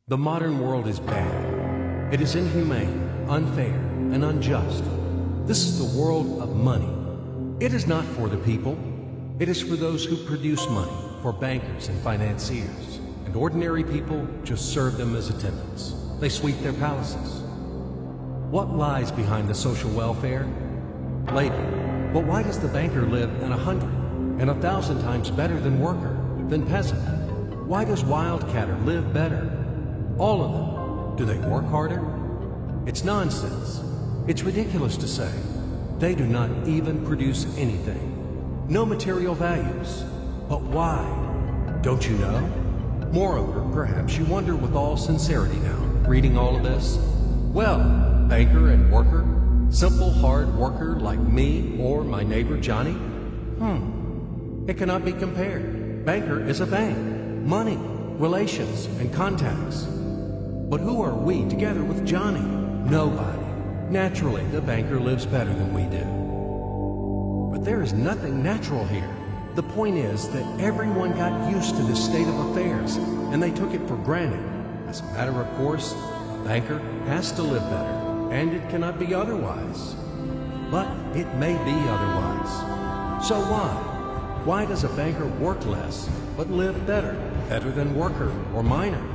The modern world is bad. It is inhumane, unfair, and unjust. This is the world of money. It is not for the people. It is for those who produce money, for bankers and financiers. And ordinary people just serve them as attendants. They sweep their palaces. What lies behind the social welfare? Labor. But why does the banker live in 100 and 1,000 times better than worker, than peasant? Why does wildcatter live better? All of them. Do they work harder? It's nonsense. It's ridiculous to say. They do not even produce anything. No material values. But why? Don't you know? Moreover, perhaps you wonder with all sincerity now, reading all of this. Well, banker and worker, simple hard worker like me or my neighbor Johnny? It cannot be compared. Banker is a bank, money, relations, and contacts. But who are we together with Johnny? Nobody. Naturally, the banker lives better than we do. But there is nothing natural here. The point is that everyone got used to this state of affairs, and they took it for granted. As a matter of course, a banker has to live better, and it cannot be otherwise. But it may be otherwise. So why? Why does a banker work less, but live better than worker or miner?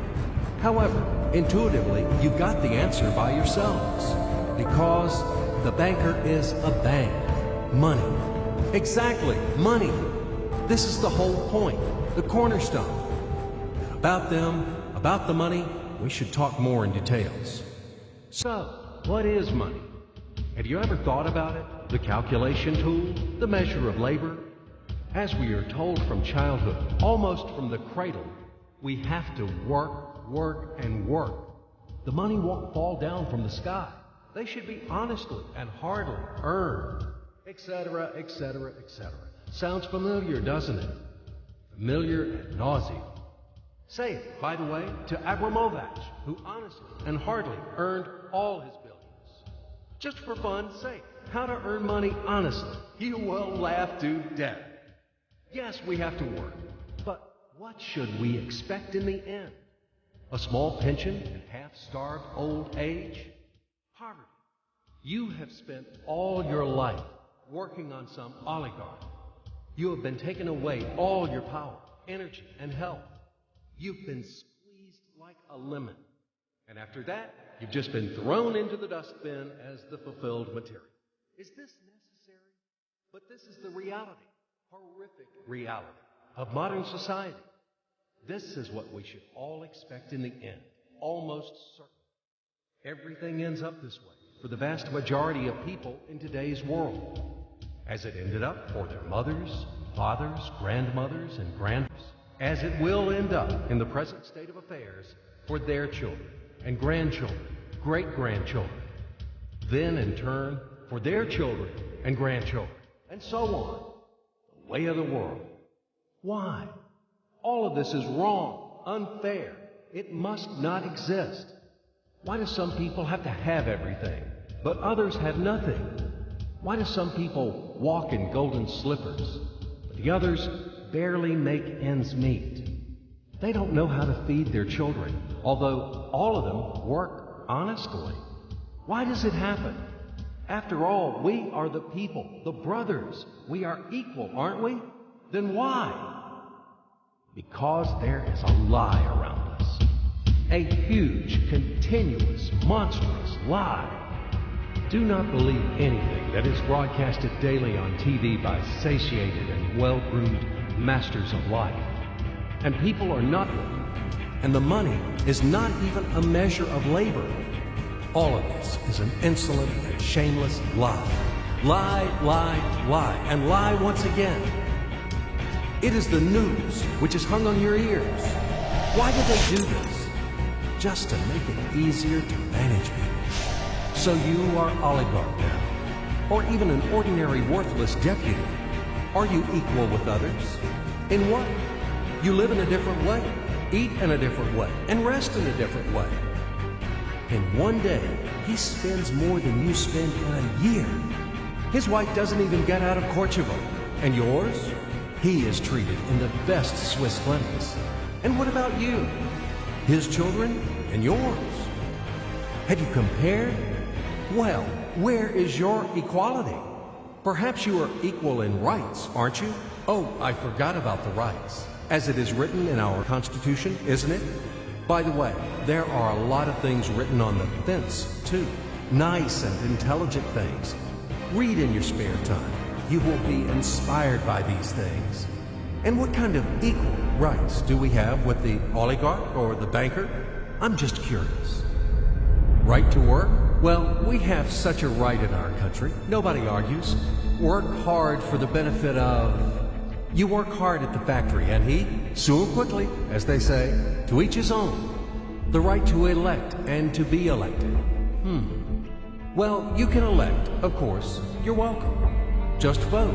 However, intuitively, you got the answer by yourselves. Because the banker is a bank. Money. Exactly, money. This is the whole point, the cornerstone. About them, about the money, we should talk more in details. So, what is money? Have you ever thought about it? The calculation tool, the measure of labor? As we are told from childhood, almost from the cradle, we have to work, work, and work. The money won't fall down from the sky. They should be honestly and hardly earned, etc., etc., etc. Sounds familiar, doesn't it? Familiar and nauseating. Say it, by the way, to Abramovich, who honestly and hardly earned all his billions. Just for fun, say how to earn money honestly. You will laugh to death. Yes, we have to work, but what should we expect in the end? A small pension and half-starved old age? Poverty. You have spent all your life working on some oligarch. You have been taken away all your power, energy, and health. You've been squeezed like a lemon. And after that, you've just been thrown into the dustbin as the fulfilled material. Is this necessary? But this is the reality, horrific reality of modern society. This is what we should all expect in the end, almost certain. Everything ends up this way for the vast majority of people in today's world, as it ended up for their mothers, fathers, grandmothers, and grandfathers, as it will end up in the present state of affairs for their children and grandchildren, great-grandchildren, then in turn for their children and grandchildren, and so on. The way of the world. Why? All of this is wrong, unfair. It must not exist. Why do some people have to have everything, but others have nothing? Why do some people walk in golden slippers, but the others barely make ends meet? They don't know how to feed their children, although all of them work honestly. Why does it happen? After all, we are the people, the brothers. We are equal, aren't we? Then why? Because there is a lie around us. A huge, continuous, monstrous lie. Do not believe anything that is broadcasted daily on TV by satiated and well-groomed masters of life. And people are not working. And the money is not even a measure of labor. All of this is an insolent and shameless lie. Lie, lie, lie, and lie once again. It is the news which is hung on your ears. Why did they do this? Just to make it easier to manage people. So you are oligarch now, or even an ordinary worthless deputy. Are you equal with others? In what? You live in a different way, eat in a different way, and rest in a different way. In one day, he spends more than you spend in a year. His wife doesn't even get out of Kosovo. And yours? He is treated in the best Swiss clinics. And what about you? his children and yours. Have you compared? Well, where is your equality? Perhaps you are equal in rights, aren't you? Oh, I forgot about the rights. As it is written in our Constitution, isn't it? By the way, there are a lot of things written on the fence, too. Nice and intelligent things. Read in your spare time. You will be inspired by these things. And what kind of equal rights do we have with the oligarch or the banker? I'm just curious. Right to work? Well, we have such a right in our country. Nobody argues. Work hard for the benefit of... You work hard at the factory, and he, soon quickly, as they say, to each his own. The right to elect and to be elected. Well, you can elect, of course. You're welcome. Just vote.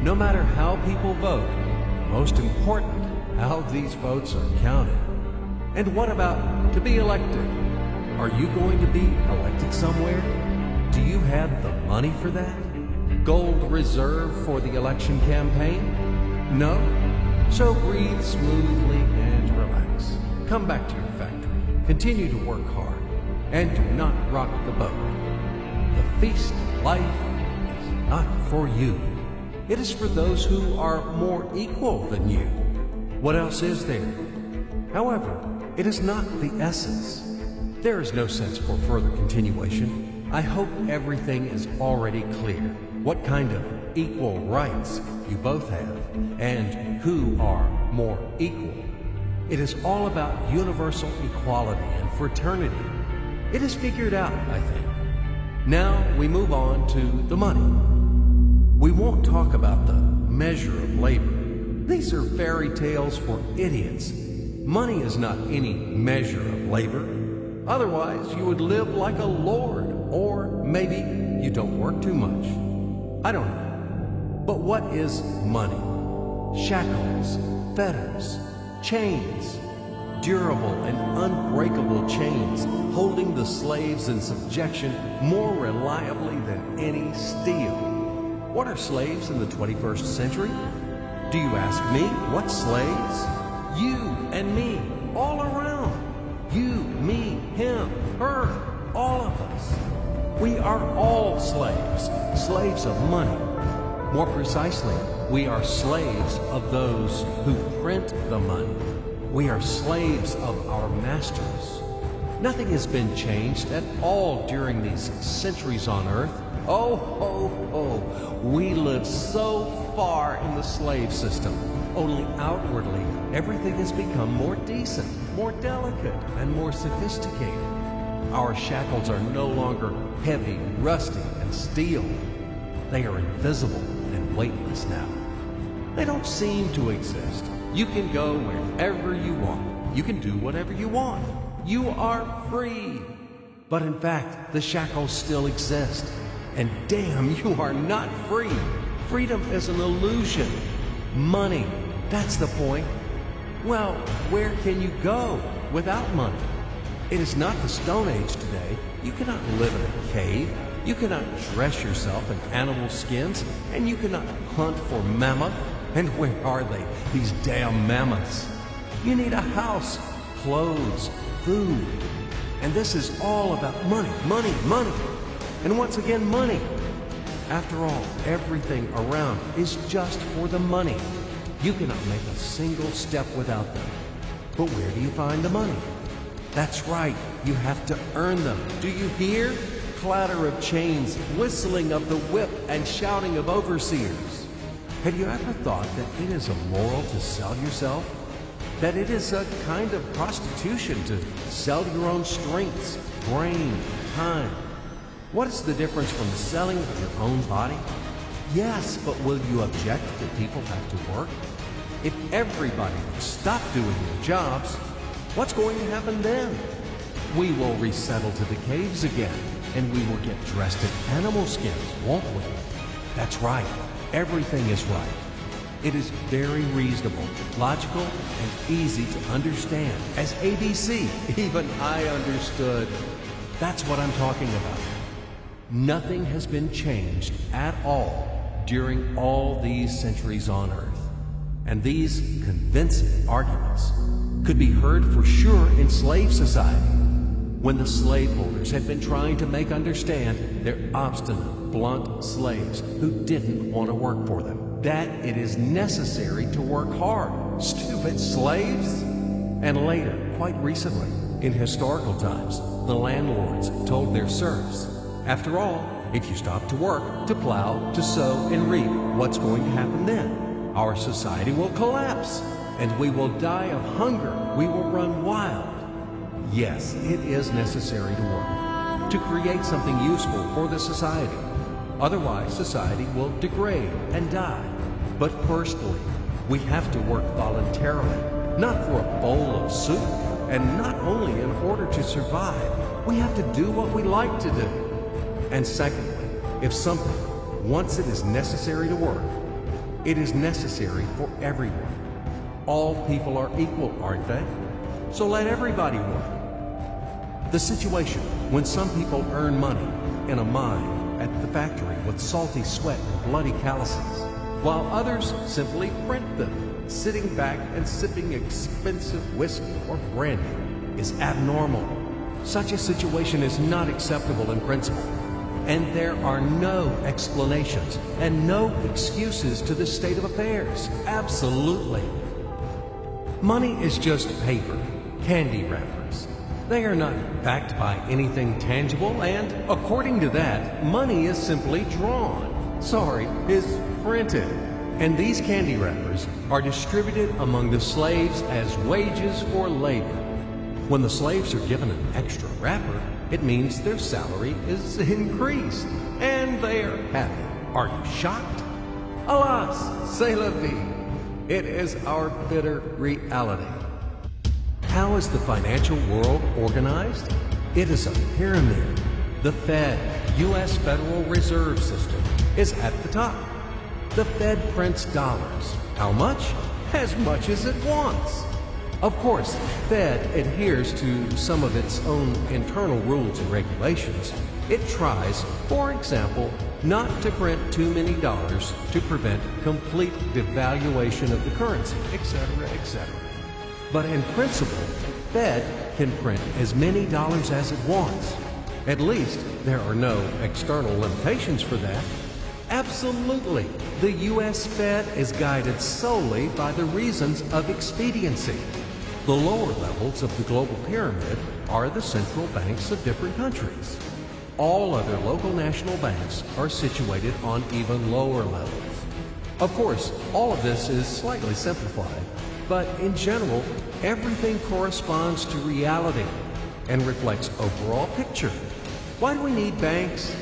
No matter how people vote, most important, how these votes are counted. And what about to be elected? Are you going to be elected somewhere? Do you have the money for that? Gold reserve for the election campaign? No? So breathe smoothly and relax. Come back to your factory. Continue to work hard. And do not rock the boat. The feast of life is not for you. It is for those who are more equal than you. What else is there? However, it is not the essence. There is no sense for further continuation. I hope everything is already clear. What kind of equal rights you both have, and who are more equal. It is all about universal equality and fraternity. It is figured out, I think. Now we move on to the money. We won't talk about the measure of labor. These are fairy tales for idiots. Money is not any measure of labor. Otherwise, you would live like a lord, or maybe you don't work too much. I don't know. But what is money? Shackles, fetters, chains, durable and unbreakable chains holding the slaves in subjection more reliably than any steel. What are slaves in the 21st century? Do you ask me? What slaves? You and me, all around. You, me, him, her, all of us. We are all slaves, slaves of money. More precisely, we are slaves of those who print the money. We are slaves of our masters. Nothing has been changed at all during these centuries on earth. Oh, ho, ho. We live so far in the slave system. Only outwardly, everything has become more decent, more delicate, and more sophisticated. Our shackles are no longer heavy, rusty, and steel. They are invisible and weightless now. They don't seem to exist. You can go wherever you want. You can do whatever you want. You are free. But in fact, the shackles still exist. And damn, you are not free. Freedom is an illusion. Money, that's the point. Well, where can you go without money? It is not the Stone Age today. You cannot live in a cave. You cannot dress yourself in animal skins. And you cannot hunt for mammoth. And where are they, these damn mammoths? You need a house, clothes, food. And this is all about money, money, money. And once again, money. After all, everything around is just for the money. You cannot make a single step without them. But where do you find the money? That's right, you have to earn them. Do you hear? Clatter of chains, whistling of the whip, and shouting of overseers. Have you ever thought that it is immoral to sell yourself? That it is a kind of prostitution to sell your own strengths, brain, time? What is the difference from the selling of your own body? Yes, but will you object that people have to work? If everybody would stop doing their jobs, what's going to happen then? We will resettle to the caves again, and we will get dressed in animal skins, won't we? That's right. Everything is right. It is very reasonable, logical, and easy to understand. As ABC, even I understood. That's what I'm talking about. Nothing has been changed at all during all these centuries on Earth. And these convincing arguments could be heard for sure in slave society, when the slaveholders had been trying to make understand their obstinate, blunt slaves who didn't want to work for them that it is necessary to work hard. Stupid slaves! And later, quite recently, in historical times, the landlords told their serfs, after all, if you stop to work, to plow, to sow, and reap, what's going to happen then? Our society will collapse, and we will die of hunger. We will run wild. Yes, it is necessary to work, to create something useful for the society. Otherwise, society will degrade and die. But firstly, we have to work voluntarily, not for a bowl of soup, and not only in order to survive. We have to do what we like to do. And secondly, if something, once it is necessary to work, it is necessary for everyone. All people are equal, aren't they? So let everybody work. The situation when some people earn money in a mine, at the factory with salty sweat and bloody calluses, while others simply print them, sitting back and sipping expensive whiskey or brandy, is abnormal. Such a situation is not acceptable in principle, and there are no explanations and no excuses to this state of affairs. Absolutely. Money is just paper, candy wrappers. They are not backed by anything tangible, and according to that, money is simply is printed. And these candy wrappers are distributed among the slaves as wages for labor. When the slaves are given an extra wrapper, it means their salary is increased, and they are happy. Are you shocked? Alas, c'est la vie. It is our bitter reality. How is the financial world organized? It is a pyramid. The Fed, U.S. Federal Reserve System, is at the top. The Fed prints dollars. How much? As much as it wants. Of course, the Fed adheres to some of its own internal rules and regulations. It tries, for example, not to print too many dollars to prevent complete devaluation of the currency, etc., etc. But in principle, the Fed can print as many dollars as it wants. At least, there are no external limitations for that. Absolutely, the U.S. Fed is guided solely by the reasons of expediency. The lower levels of the global pyramid are the central banks of different countries. All other local national banks are situated on even lower levels. Of course, all of this is slightly simplified, but in general, everything corresponds to reality and reflects overall picture. Why do we need banks?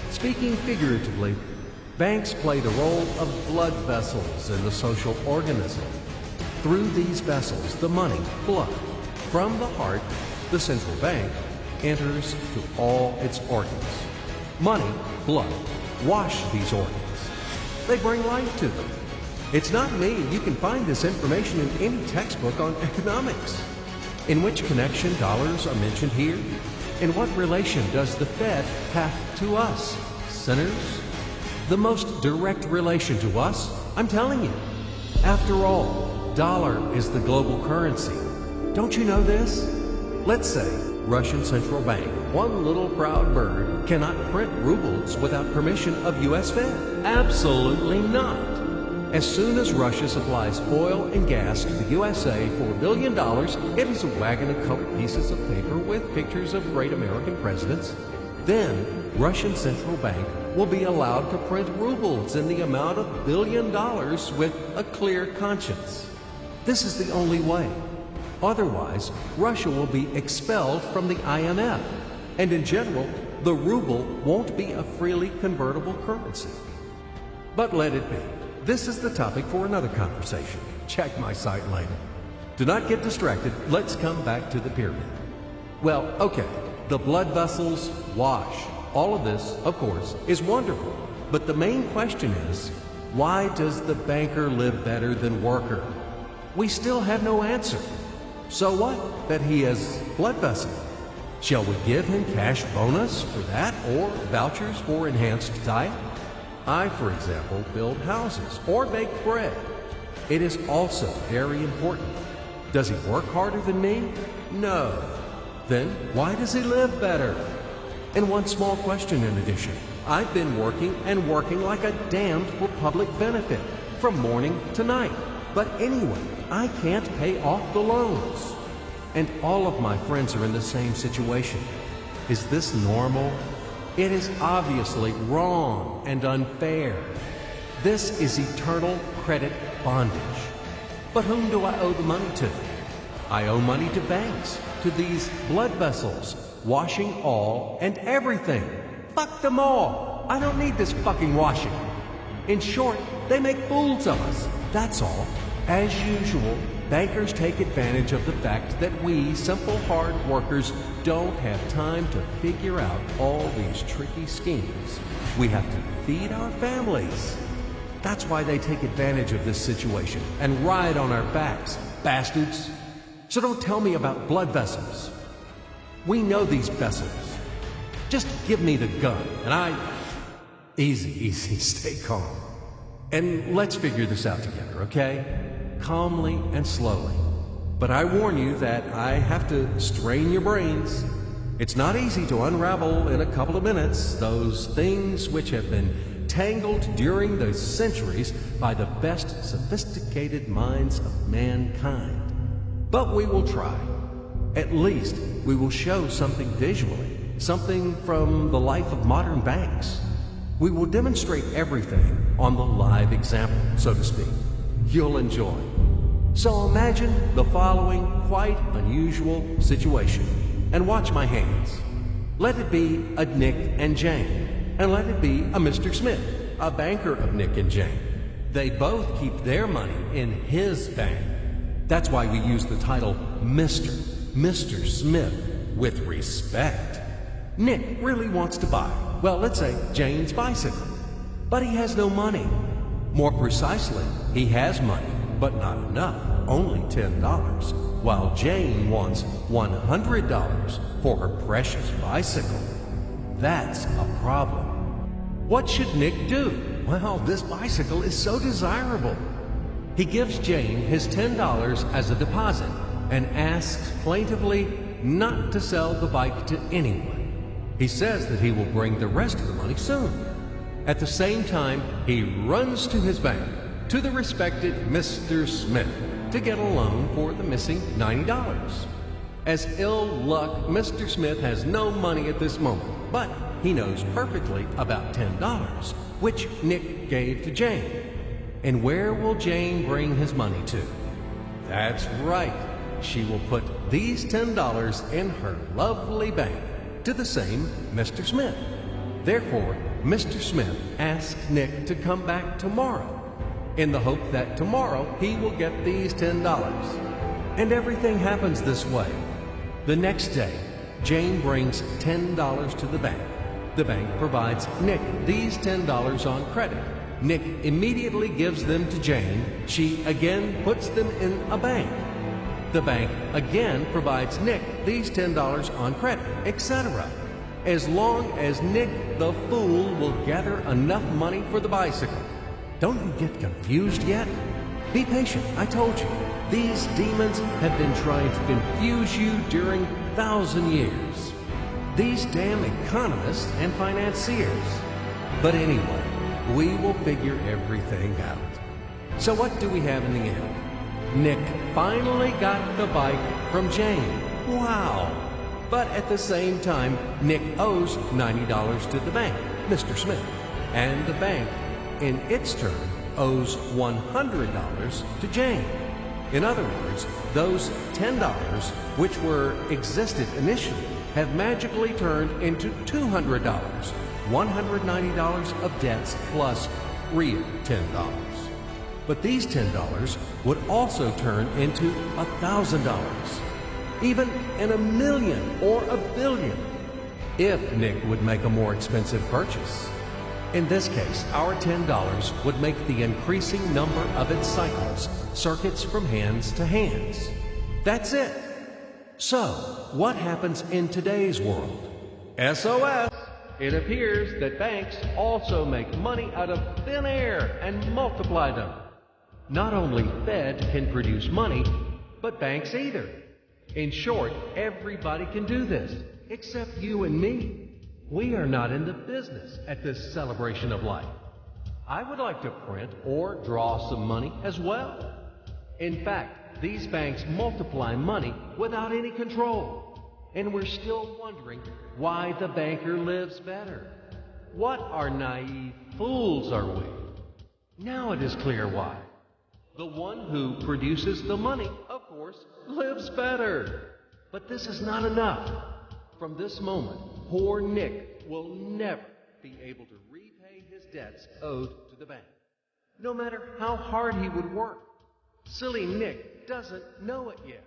Speaking figuratively, banks play the role of blood vessels in the social organism. Through these vessels, the money, blood, from the heart, the central bank, enters to all its organs. Money, blood, wash these organs. They bring life to them. It's not me. You can find this information in any textbook on economics. In which connection dollars are mentioned here? In what relation does the Fed have to us, sinners? The most direct relation to us, I'm telling you. After all, dollar is the global currency. Don't you know this? Let's say Russian Central Bank, one little proud bird, cannot print rubles without permission of U.S. Fed. Absolutely not. As soon as Russia supplies oil and gas to the USA for $1 billion, it is a wagon of colored pieces of paper with pictures of great American presidents. Then, Russian Central Bank will be allowed to print rubles in the amount of $1 billion with a clear conscience. This is the only way. Otherwise, Russia will be expelled from the IMF, and in general, the ruble won't be a freely convertible currency. But let it be. This is the topic for another conversation. Check my site later. Do not get distracted. Let's come back to the pyramid. Well, okay, the blood vessels wash. All of this, of course, is wonderful. But the main question is, why does the banker live better than worker? We still have no answer. So what that he has blood vessels? Shall we give him cash bonus for that or vouchers for enhanced diet? I, for example, build houses or bake bread. It is also very important. Does he work harder than me? No. Then why does he live better? And one small question in addition. I've been working and working like a damned for public benefit from morning to night. But anyway, I can't pay off the loans. And all of my friends are in the same situation. Is this normal? It is obviously wrong and unfair. This is eternal credit bondage. But whom do I owe the money to? I owe money to banks, to these blood vessels, washing all and everything. Fuck them all. I don't need this fucking washing. In short, they make fools of us. That's all. As usual, bankers take advantage of the fact that we, simple hard workers, don't have time to figure out all these tricky schemes. We have to feed our families. That's why they take advantage of this situation and ride on our backs, bastards. So don't tell me about blood vessels. We know these vessels. Just give me the gun and Easy, stay calm. And let's figure this out together, okay? Calmly and slowly. But I warn you that I have to strain your brains. It's not easy to unravel in a couple of minutes those things which have been tangled during the centuries by the best sophisticated minds of mankind. But we will try. At least we will show something visually, something from the life of modern banks. We will demonstrate everything on the live example, so to speak. You'll enjoy. So imagine the following quite unusual situation, and watch my hands. Let it be a Nick and Jane, and let it be a Mr. Smith, a banker of Nick and Jane. They both keep their money in his bank. That's why we use the title Mr. Smith, with respect. Nick really wants to buy, well, let's say Jane's bicycle, but he has no money. More precisely, he has money, but not enough, only $10, while Jane wants $100 for her precious bicycle. That's a problem. What should Nick do? Well, this bicycle is so desirable. He gives Jane his $10 as a deposit and asks plaintively not to sell the bike to anyone. He says that he will bring the rest of the money soon. At the same time, he runs to his bank, to the respected Mr. Smith, to get a loan for the missing $90. As ill luck, Mr. Smith has no money at this moment, but he knows perfectly about $10, which Nick gave to Jane. And where will Jane bring his money to? That's right. She will put these $10 in her lovely bank to the same Mr. Smith. Therefore, Mr. Smith asks Nick to come back tomorrow in the hope that tomorrow he will get these $10. And everything happens this way. The next day, Jane brings $10 to the bank. The bank provides Nick these $10 on credit. Nick immediately gives them to Jane. She again puts them in a bank. The bank again provides Nick these $10 on credit, etc. As long as Nick the fool will gather enough money for the bicycle. Don't you get confused yet? Be patient, I told you. These demons have been trying to confuse you during 1,000 years. These damn economists and financiers. But anyway, we will figure everything out. So what do we have in the end? Nick finally got the bike from Jane. Wow! But at the same time, Nick owes $90 to the bank, Mr. Smith. And the bank, in its turn, owes $100 to Jane. In other words, those $10, which existed initially, have magically turned into $200, $190 of debts plus real $10. But these $10 would also turn into $1,000, even in $1 million or $1 billion, if Nick would make a more expensive purchase. In this case, our $10 would make the increasing number of its cycles, circuits from hands to hands. That's it. So, what happens in today's world? SOS! It appears that banks also make money out of thin air and multiply them. Not only Fed can produce money, but banks either. In short, everybody can do this, except you and me. We are not in the business at this celebration of life. I would like to print or draw some money as well. In fact, these banks multiply money without any control. And we're still wondering why the banker lives better. What are naive fools are we? Now it is clear why. The one who produces the money, of course, lives better. But this is not enough. From this moment, poor Nick will never be able to repay his debts owed to the bank, no matter how hard he would work. Silly Nick doesn't know it yet,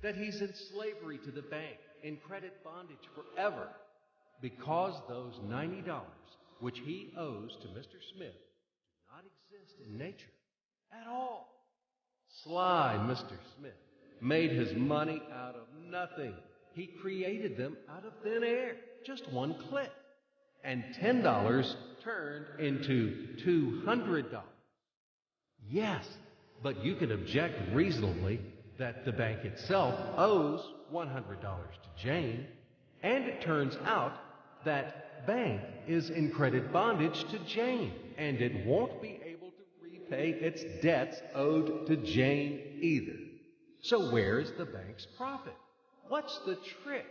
that he's in slavery to the bank, in credit bondage forever, because those $90 which he owes to Mr. Smith do not exist in nature at all. Sly Mr. Smith made his money out of nothing. He created them out of thin air, just one click. And $10 turned into $200. Yes, but you can object reasonably that the bank itself owes $100 to Jane, and it turns out that bank is in credit bondage to Jane, and it won't be able to repay its debts owed to Jane either. So where's the bank's profit? What's the trick?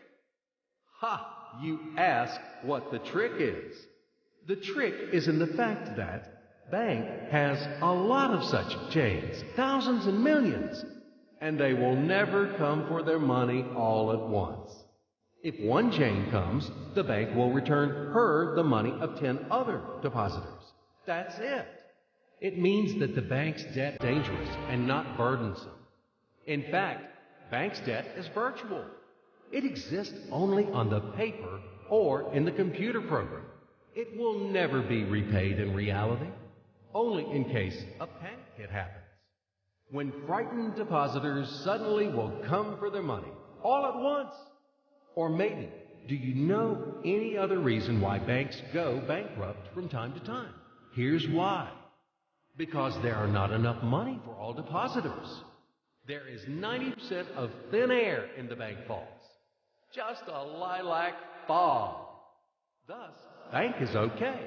Ha! You ask what the trick is. The trick is in the fact that bank has a lot of such Janes, thousands and millions, and they will never come for their money all at once. If one Jane comes, the bank will return her the money of 10 other depositors. That's it. It means that the bank's debt is dangerous and not burdensome. In fact, bank's debt is virtual. It exists only on the paper or in the computer program. It will never be repaid in reality, only in case a panic hit happens, when frightened depositors suddenly will come for their money all at once. Or maybe, do you know any other reason why banks go bankrupt from time to time? Here's why. Because there are not enough money for all depositors. There is 90% of thin air in the bank vaults. Just a lilac fog. Thus, bank is okay.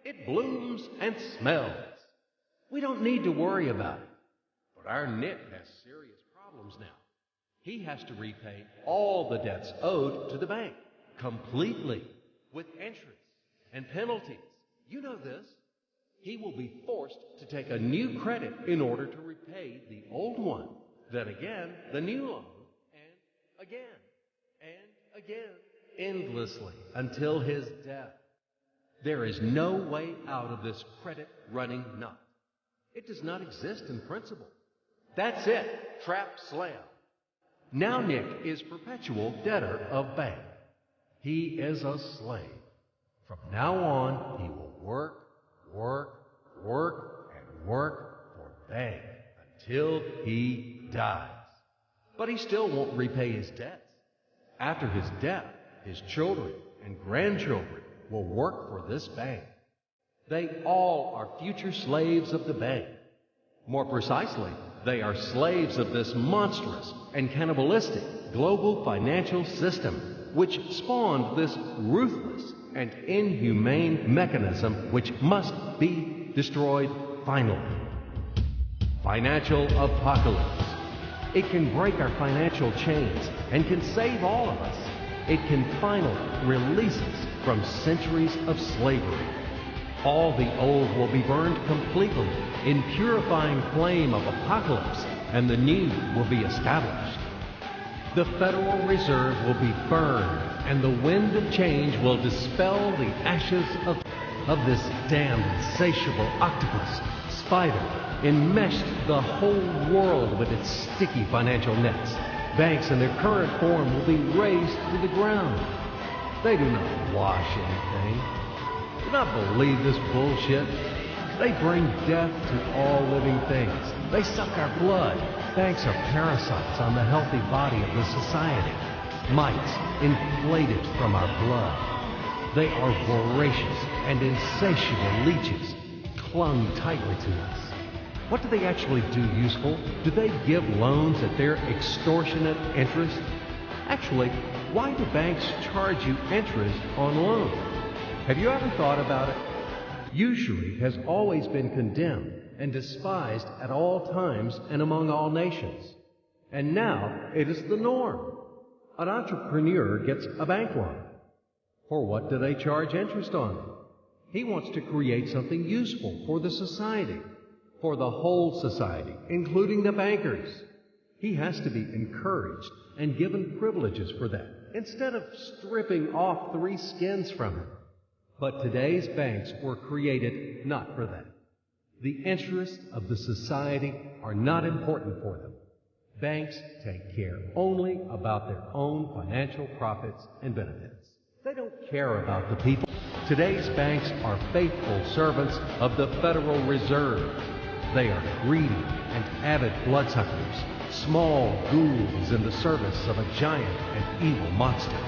It blooms and smells. We don't need to worry about it. But our Nick has serious problems now. He has to repay all the debts owed to the bank, completely, with interest and penalties. You know this. He will be forced to take a new credit in order to repay the old one. Then again, the new loan, and again, endlessly, until his death. There is no way out of this credit running knot. It does not exist in principle. That's it. Trap slam. Now Nick is perpetual debtor of bank. He is a slave. From now on, he will work for bank until he dies. But he still won't repay his debts. After his death, his children and grandchildren will work for this bank. They all are future slaves of the bank. More precisely, they are slaves of this monstrous and cannibalistic global financial system, which spawned this ruthless and inhumane mechanism which must be destroyed finally. Financial apocalypse. It can break our financial chains and can save all of us. It can finally release us from centuries of slavery. All the old will be burned completely in purifying flame of apocalypse, and the new will be established. The Federal Reserve will be burned, and the wind of change will dispel the ashes of this damned insatiable octopus spider enmeshed the whole world with its sticky financial nets. Banks in their current form will be razed to the ground. They do not wash anything. Do not believe this bullshit. They bring death to all living things. They suck our blood. Banks are parasites on the healthy body of the society. Mites inflated from our blood. They are voracious and insatiable leeches, clung tightly to us. What do they actually do useful? Do they give loans at their extortionate interest? Actually, why do banks charge you interest on loans? Have you ever thought about it? Usury has always been condemned and despised at all times and among all nations. And now it is the norm. An entrepreneur gets a bank loan. For what do they charge interest on it? He wants to create something useful for the society, for the whole society, including the bankers. He has to be encouraged and given privileges for that, instead of stripping off 3 skins from him. But today's banks were created not for that. The interests of the society are not important for them. Banks take care only about their own financial profits and benefits. They don't care about the people. Today's banks are faithful servants of the Federal Reserve. They are greedy and avid bloodsuckers, small ghouls in the service of a giant and evil monster.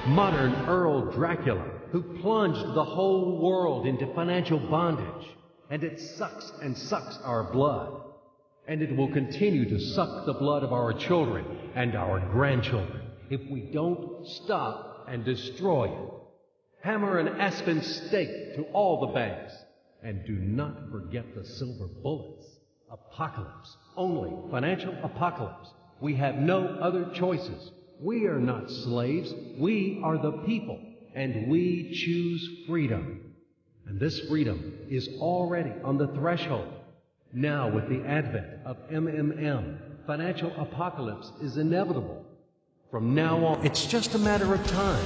Modern Earl Dracula, who plunged the whole world into financial bondage, and it sucks and sucks our blood. And it will continue to suck the blood of our children and our grandchildren if we don't stop and destroy it. Hammer an aspen stake to all the banks. And do not forget the silver bullets. Apocalypse. Only financial apocalypse. We have no other choices. We are not slaves. We are the people. And we choose freedom. And this freedom is already on the threshold. Now, with the advent of MMM, financial apocalypse is inevitable. From now on, it's just a matter of time.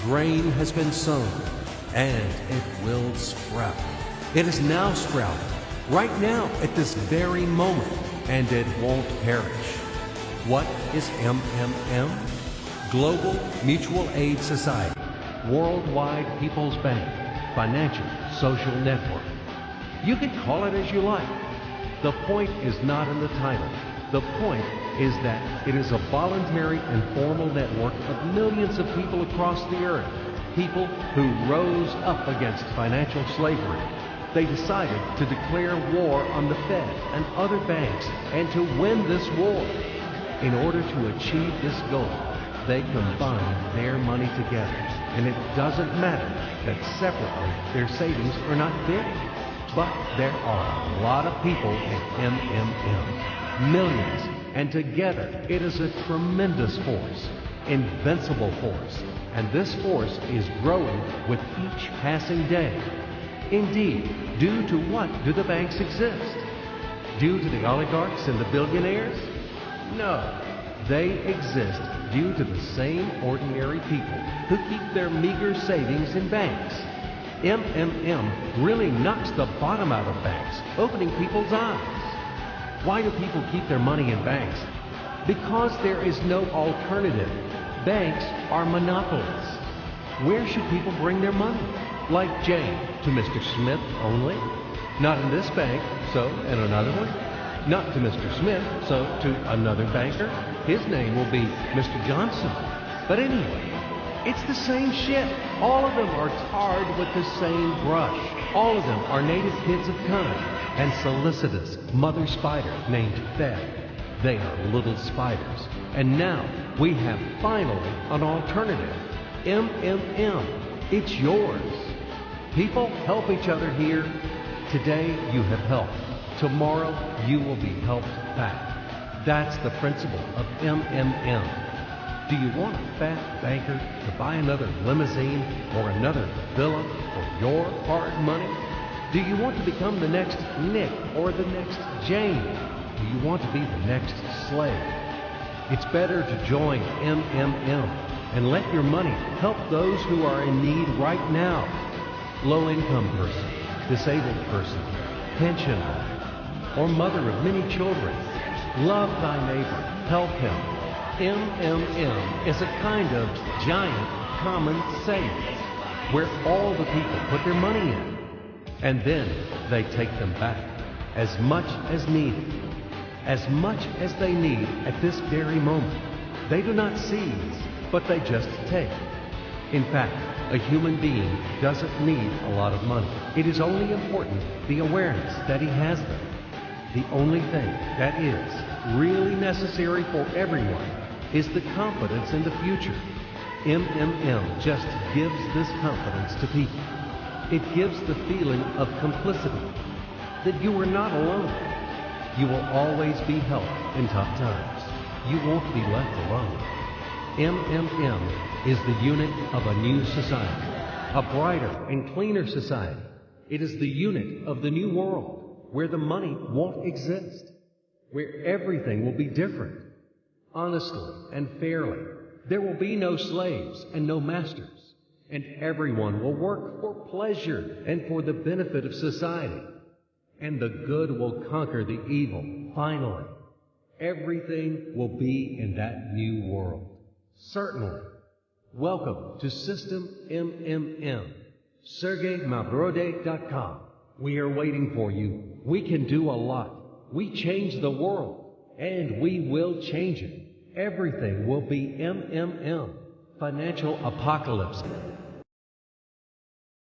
Grain has been sown, and it will sprout. It is now sprouting, right now, at this very moment, and it won't perish. What is MMM? Global Mutual Aid Society, Worldwide People's Bank, Financial Social Network. You can call it as you like. The point is not in the title. The point is that it is a voluntary and formal network of millions of people across the earth, people who rose up against financial slavery. They decided to declare war on the Fed and other banks and to win this war. In order to achieve this goal, they combined their money together. And it doesn't matter that separately their savings are not big. But there are a lot of people in MMM, millions, and together it is a tremendous force, invincible force, and this force is growing with each passing day. Indeed, due to what do the banks exist? Due to the oligarchs and the billionaires? No, they exist due to the same ordinary people who keep their meager savings in banks. MMM really knocks the bottom out of banks, opening people's eyes. Why do people keep their money in banks? Because there is no alternative. Banks are monopolies. Where should people bring their money? Like Jane, to Mr. Smith only? Not in this bank, so in another one? Not to Mr. Smith, so to another banker? His name will be Mr. Johnson. But anyway, it's the same shit. All of them are tarred with the same brush. All of them are native kids of kind and solicitous mother spider named Fed. They are little spiders. And now we have finally an alternative. MMM. It's yours. People help each other here. Today you have helped. Tomorrow you will be helped back. That's the principle of MMM. Do you want a fat banker to buy another limousine or another villa for your hard money? Do you want to become the next Nick or the next Jane? Do you want to be the next slave? It's better to join MMM and let your money help those who are in need right now. Low-income person, disabled person, pensioner, or mother of many children. Love thy neighbor. Help him. MMM is a kind of giant common savings where all the people put their money in, and then they take them back as much as needed, as much as they need at this very moment. They do not seize, but they just take. In fact, a human being doesn't need a lot of money. It is only important the awareness that he has them. The only thing that is really necessary for everyone is the confidence in the future. MMM just gives this confidence to people. It gives the feeling of complicity, that you are not alone. You will always be helped in tough times. You won't be left alone. MMM is the unit of a new society, a brighter and cleaner society. It is the unit of the new world, where the money won't exist, where everything will be different, honestly and fairly. There will be no slaves and no masters, and everyone will work for pleasure and for the benefit of society. And the good will conquer the evil, finally. Everything will be in that new world. Certainly. Welcome to System MMM. SergeyMavroday.com. We are waiting for you. We can do a lot. We change the world, and we will change it. Everything will be MMM. Financial apocalypse.